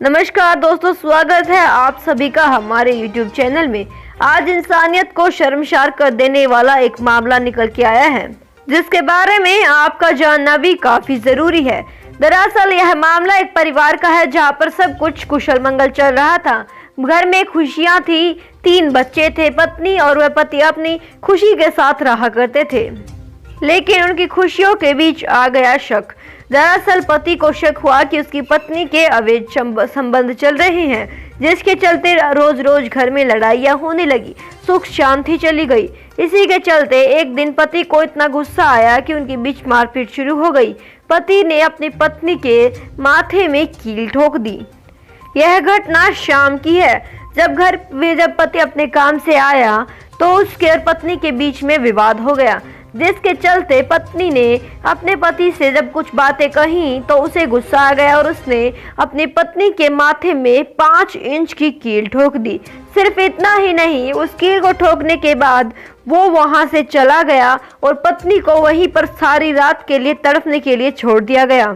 नमस्कार दोस्तों, स्वागत है आप सभी का हमारे YouTube चैनल में। आज इंसानियत को शर्मसार कर देने वाला एक मामला निकल के आया है, जिसके बारे में आपका जानना भी काफी जरूरी है। दरअसल यह मामला एक परिवार का है, जहां पर सब कुछ कुशल मंगल चल रहा था। घर में खुशियां थी, 3 बच्चे थे, पत्नी और वह पति अपनी खुशी के साथ रहा करते थे, लेकिन उनकी खुशियों के बीच आ गया शक। दरअसल पति को शक हुआ कि उसकी पत्नी के अवैध संबंध चल रहे हैं, जिसके चलते रोज रोज घर में लड़ाइयाँ होने लगी, सुख शांति चली गई। इसी के चलते एक दिन पति को इतना गुस्सा आया कि उनके बीच मारपीट शुरू हो गई। पति ने अपनी पत्नी के माथे में कील ठोक दी। यह घटना शाम की है, जब पति अपने काम से आया तो उसके और पत्नी के बीच में विवाद हो गया, जिसके चलते पत्नी ने अपने पति से जब कुछ बातें कही तो उसे गुस्सा आ गया और उसने अपनी पत्नी के माथे में 5 इंच की कील ठोक दी। सिर्फ इतना ही नहीं, उस कील को ठोकने के बाद वो वहां से चला गया और पत्नी को वहीं पर सारी रात के लिए तड़पने के लिए छोड़ दिया गया।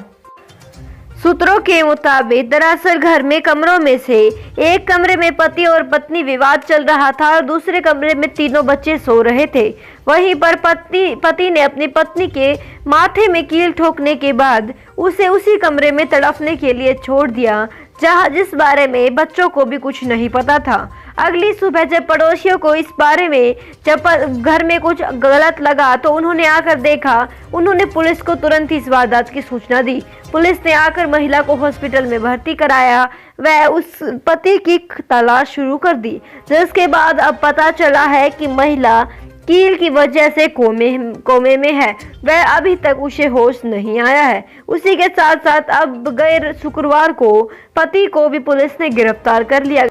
सूत्रों के मुताबिक दरअसल घर में कमरों में से एक कमरे में पति और पत्नी विवाद चल रहा था और दूसरे कमरे में तीनों बच्चे सो रहे थे। वहीं पर पति ने अपनी पत्नी के माथे में कील ठोकने के बाद उसे उसी कमरे में तड़पने के लिए छोड़ दिया, जिस बारे में बच्चों को भी कुछ नहीं पता था। अगली सुबह जब पड़ोसियों को इस बारे में जब घर में कुछ गलत लगा तो उन्होंने आकर देखा, उन्होंने पुलिस को तुरंत इस वारदात की सूचना दी। पुलिस ने आकर महिला को हॉस्पिटल में भर्ती कराया, वह उस पति की तलाश शुरू कर दी, जिसके बाद अब पता चला है कि महिला कील की वजह से कोमे में है। वह अभी तक उसे होश नहीं आया है। उसी के साथ साथ अब गए शुक्रवार को पति को भी पुलिस ने गिरफ्तार कर लिया।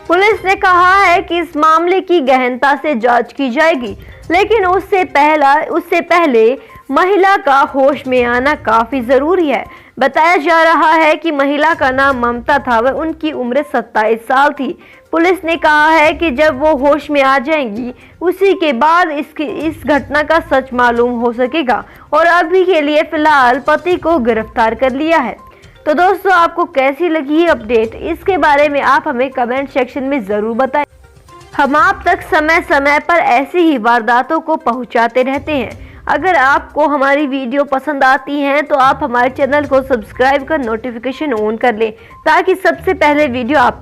पुलिस ने कहा है कि इस मामले की गहनता से जांच की जाएगी, लेकिन उससे पहले महिला का होश में आना काफी जरूरी है। बताया जा रहा है कि महिला का नाम ममता था, वह उनकी उम्र 27 साल थी। पुलिस ने कहा है कि जब वो होश में आ जाएंगी, उसी के बाद इस घटना का सच मालूम हो सकेगा और अभी के लिए फिलहाल पति को गिरफ्तार कर लिया है। तो दोस्तों, आपको कैसी लगी ये अपडेट, इसके बारे में आप हमें कमेंट सेक्शन में जरूर बताएं। हम आप तक समय समय पर ऐसी ही वारदातों को पहुंचाते रहते हैं। अगर आपको हमारी वीडियो पसंद आती हैं तो आप हमारे चैनल को सब्सक्राइब कर नोटिफिकेशन ऑन कर लें, ताकि सबसे पहले वीडियो आप